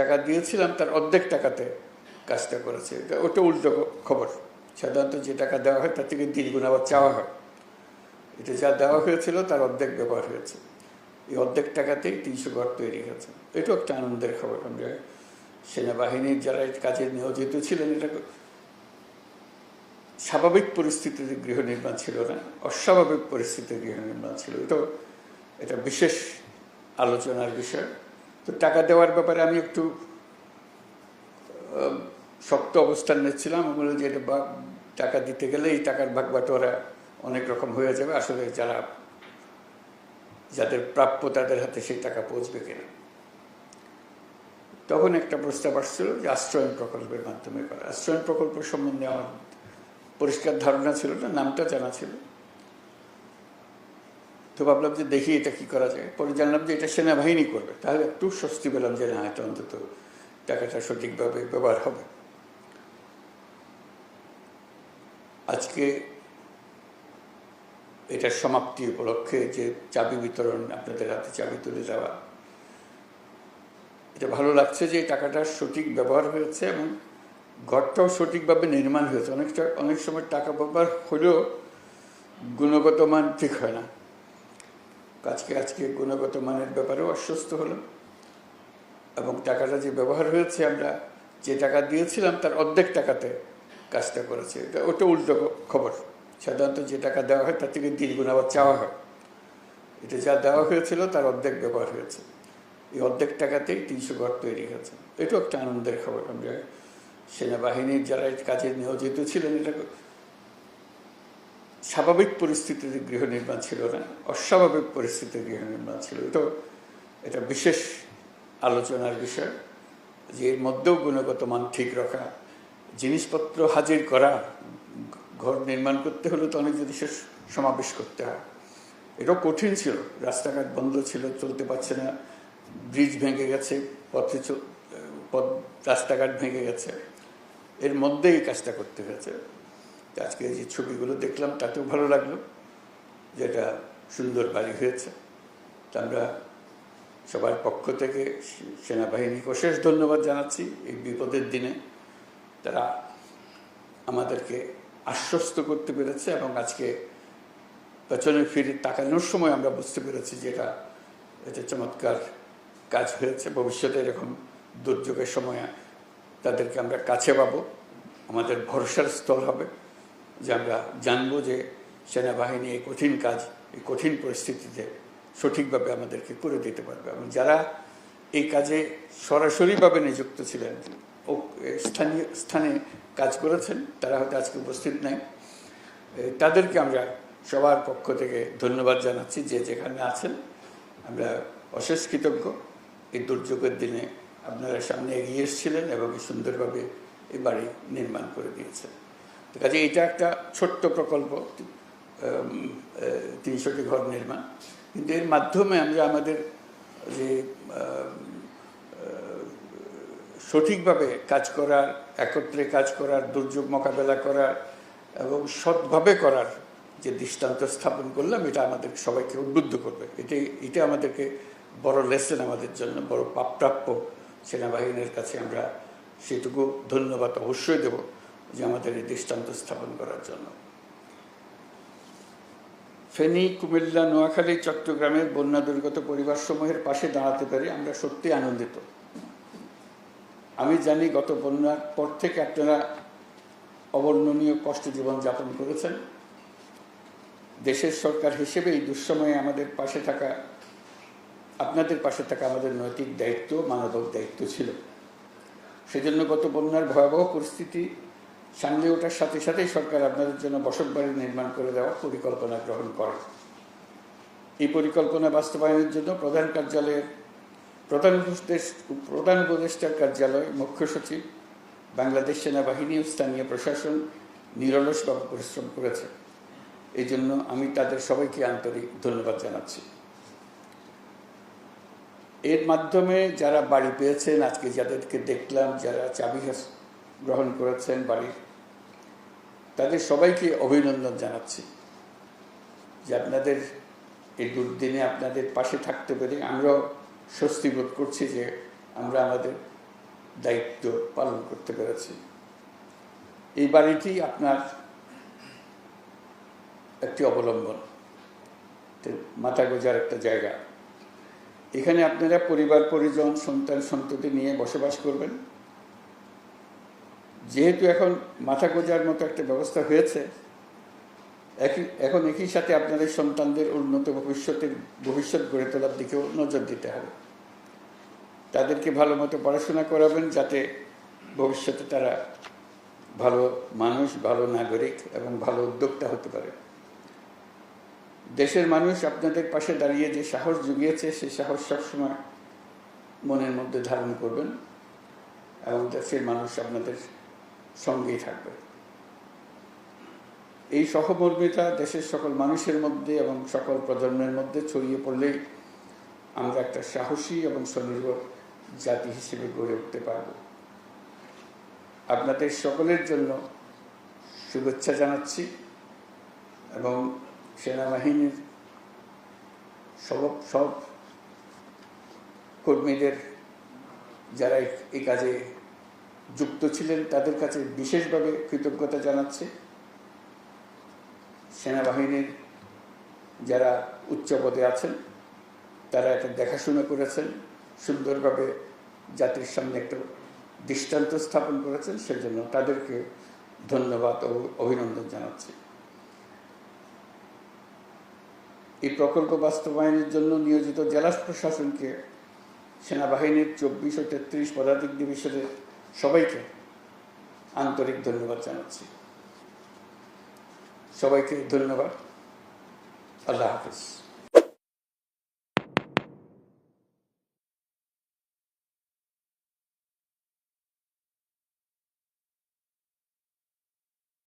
টাকা দিয়েছিলাম তার অর্ধেক টাকাতে কাজটা করেছে। ওটা উল্টো খবর। সাধারণত যে টাকা দেওয়া হয় তার থেকে দ্বিগুণ আবার চাওয়া হয়। এটা যা দেওয়া হয়েছিল তার অর্ধেক ব্যবহার হয়েছে। এই অর্ধেক টাকাতেই 300 ঘর তৈরি হয়েছে। এটাও একটা আনন্দের খবর। আমরা সেনাবাহিনীর যারা কাজে নিয়োজিত ছিলেন, এটা স্বাভাবিক পরিস্থিতিতে গৃহ নির্মাণ ছিল না, অস্বাভাবিক পরিস্থিতিতে গৃহ নির্মাণ ছিল। এটা বিশেষ আলোচনার বিষয়। তো টাকা দেওয়ার ব্যাপারে আমি একটু শক্ত অবস্থান নিচ্ছিলাম। আমি বললাম যে এটা টাকা দিতে গেলে এই টাকার ভাগ বাটোয়ারা অনেক রকম হয়ে যাবে, আসলে যাদের প্রাপ্য তাদের হাতে সেই টাকা পৌঁছবে কিনা। তখন একটা প্রস্তাব আসছিল যে আশ্রয়ণ প্রকল্পের মাধ্যমে করা। আশ্রয়ণ প্রকল্প সম্বন্ধে আমার পরিষ্কার ধারণা ছিল না, নামটা জানা ছিল। তো ভাবলাম যে দেখি এটা কি করা যায়। পরে জানলাম যে এটা সেনাবাহিনী করবে, তাহলে একটু স্বস্তি পেলাম যে না, এটা অন্তত টাকাটা সঠিকভাবে ব্যবহার হবে। আজকে এটার সমাপ্তি উপলক্ষে যে চাবি বিতরণ, আপনাদের হাতে চাবি তুলে দেওয়া, এটা ভালো লাগছে যে টাকাটা সঠিক ব্যবহার হয়েছে এবং ঘরটাও সঠিকভাবে নির্মাণ হয়েছে। অনেক সময় টাকা ব্যবহার হলেও গুণগত মান ঠিক হয় না। আজকে গুণগত মানের ব্যাপারেও আশ্বস্ত হলো এবং টাকাটা যে ব্যবহার হয়েছে, আমরা যে টাকা দিয়েছিলাম তার অর্ধেক টাকাতে কাজটা করেছে। ওটা উল্টো খবর। সাধারণত যে টাকা দেওয়া হয় তার থেকে দ্বিগুণ আবার চাওয়া হয়। এটা যা দেওয়া হয়েছিল তার অর্ধেক ব্যবহার হয়েছে। এই অর্ধেক টাকাতেই 300 ঘর তৈরি হয়েছে। এটাও একটা আনন্দের খবর। আমরা সেনাবাহিনীর যারা কাজে নিয়োজিত ছিলেন, এটা স্বাভাবিক পরিস্থিতিতে গৃহ নির্মাণ ছিল না, অস্বাভাবিক পরিস্থিতিতে গৃহ নির্মাণ ছিল। এটা বিশেষ আলোচনার বিষয় যে এর মধ্যেও গুণগত মান ঠিক রাখা, জিনিসপত্র হাজির করা। ঘর নির্মাণ করতে হলে তো অনেক জিনিসের সমাবেশ করতে হয়। এটাও কঠিন ছিল। রাস্তাঘাট বন্ধ ছিল, চলতে পারছে না, ব্রিজ ভেঙে গেছে, রাস্তাঘাট ভেঙে গেছে, এর মধ্যেই কাজটা করতে হয়েছে। আজকে যে ছবিগুলো দেখলাম তাতেও ভালো লাগলো, যেটা সুন্দর বাড়ি হয়েছে। তা আমরা সবার পক্ষ থেকে সেনাবাহিনীকে অশেষ ধন্যবাদ জানাচ্ছি। এই বিপদের দিনে তারা আমাদেরকে আশ্বস্ত করতে পেরেছে এবং আজকে পেছনে ফিরে তাকানোর সময় আমরা বুঝতে পেরেছি যে এটা চমৎকার কাজ হয়েছে। ভবিষ্যতে এরকম দুর্যোগের সময় তাদেরকে আমরা কাছে পাবো, আমাদের ভরসার স্থল হবে, যে আমরা জানবো যে সেনাবাহিনী এই কঠিন কাজ, এই কঠিন পরিস্থিতিতে সঠিকভাবে আমাদেরকে করে দিতে পারবে। এবং যারা এই কাজে সরাসরিভাবে নিযুক্ত ছিলেন, ও স্থানে কাজ করেছেন, তারা হয়তো আজকে উপস্থিত নাই, তাদেরকে আমরা সবার পক্ষ থেকে ধন্যবাদ জানাচ্ছি। যে যেখানে আছেন আমরা অশেষ কৃতজ্ঞ। এই দুর্যোগের দিনে আপনারা সামনে এগিয়ে এসেছিলেন এবং সুন্দরভাবে এই বাড়ি নির্মাণ করে দিয়েছেন। তো কাজে এটা একটা ছোট্ট প্রকল্প, 300টি ঘর নির্মাণ, কিন্তু এর মাধ্যমে আমরা আমাদের যে সঠিকভাবে কাজ করার, একত্রে কাজ করার, দুর্যোগ মোকাবেলা করার এবং সৎভাবে করার যে দৃষ্টান্ত স্থাপন করলাম, এটা আমাদের সবাইকে উদ্বুদ্ধ করবে। এটা আমাদেরকে বড় লেসন, আমাদের জন্য বড় প্রাপ্য। সেনাবাহিনীর কাছে আমরা সেটুকু ধন্যবাদ অবশ্যই দেব যে আমাদের এই দৃষ্টান্ত স্থাপন করার জন্য। ফেনী, কুমিল্লা, নোয়াখালী, চট্টগ্রামের বন্যা দুর্গত পরিবারসমূহের পাশে দাঁড়াতে পেরে আমরা সত্যি আনন্দিত। আমি জানি গত বন্যার পর থেকে আপনারা অবর্ণনীয় কষ্ট জীবনযাপন করেছেন। দেশের সরকার হিসেবে এই দুঃসময়ে আপনাদের পাশে থাকা আমাদের নৈতিক দায়িত্ব, মানবিক দায়িত্ব ছিল। সেজন্য গত বন্যার ভয়াবহ পরিস্থিতি সামনে ওঠার সাথে সাথেই সরকার আপনাদের জন্য বসতবাড়ি নির্মাণ করে দেওয়ার পরিকল্পনা গ্রহণ করে। এই পরিকল্পনা বাস্তবায়নের জন্য প্রধান উপদেষ্টার কার্যালয়, মুখ্য সচিব, বাংলাদেশ সেনাবাহিনী ও স্থানীয় প্রশাসন নিরলসভাবে পরিশ্রম করেছে। এই জন্য আমি তাদের সবাইকে আন্তরিক ধন্যবাদ জানাচ্ছি। এর মাধ্যমে যারা বাড়ি পেয়েছেন, আজকে যাদেরকে দেখলাম, যারা চাবি গ্রহণ করেছেন বাড়ির, তাদের সবাইকে অভিনন্দন জানাচ্ছি যে আপনাদের এই দুর্দিনে আপনাদের পাশে থাকতে পেরে আমরাও স্বস্তি বোধ করছি যে আমরা আমাদের দায়িত্ব পালন করতে পেরেছি। এই বাড়িটি আপনার একটি অবলম্বন, মাথা গোঁজার একটা জায়গা। এখানে আপনারা পরিবার পরিজন সন্তান সন্ততি নিয়ে বসবাস করবেন। যেহেতু এখন মাথা গোঁজার মতো একটা ব্যবস্থা হয়েছে, এখন একই সাথে আপনাদের সন্তানদের উন্নত ভবিষ্যৎ গড়ে তোলার দিকেও নজর দিতে হবে। তাদেরকে ভালো মতো পড়াশোনা করাবেন, যাতে ভবিষ্যতে তারা ভালো মানুষ, ভালো নাগরিক এবং ভালো উদ্যোক্তা হতে পারে। দেশের মানুষ আপনাদের পাশে দাঁড়িয়ে যে সাহস জুগিয়েছে, সেই সাহস সবসময় মনের মধ্যে ধারণ করবেন এবং দেশের মানুষ আপনাদের সঙ্গেই থাকবে। এই সহমর্মিতা দেশের সকল মানুষের মধ্যে এবং সকল প্রজন্মের মধ্যে ছড়িয়ে পড়লেই আমরা একটা সাহসী এবং স্বনির্ভর জাতি হিসেবে গড়ে উঠতে পারব। আপনাদের সকলের জন্য শুভেচ্ছা জানাচ্ছি এবং সেনাবাহিনীর সব কর্মীদের যারা এই কাজে যুক্ত ছিলেন তাদের কাছে বিশেষভাবে কৃতজ্ঞতা জানাচ্ছি। সেনাবাহিনীর যারা উচ্চ পদে আছেন তারা এটা দেখাশোনা করেছেন, সুন্দরভাবে জাতির সামনে একটা দৃষ্টান্ত স্থাপন করেছেন, সেজন্য তাদেরকে ধন্যবাদ ও অভিনন্দন জানাচ্ছি। এই প্রকল্প বাস্তবায়নের জন্য নিয়োজিত জেলা প্রশাসনকে, সেনাবাহিনীর 24 ও 33 পদাতিক ডিভিশনের সবাইকে আন্তরিক ধন্যবাদ জানাচ্ছি। সবাইকে ধন্যবাদ। আল্লাহ হাফিজ।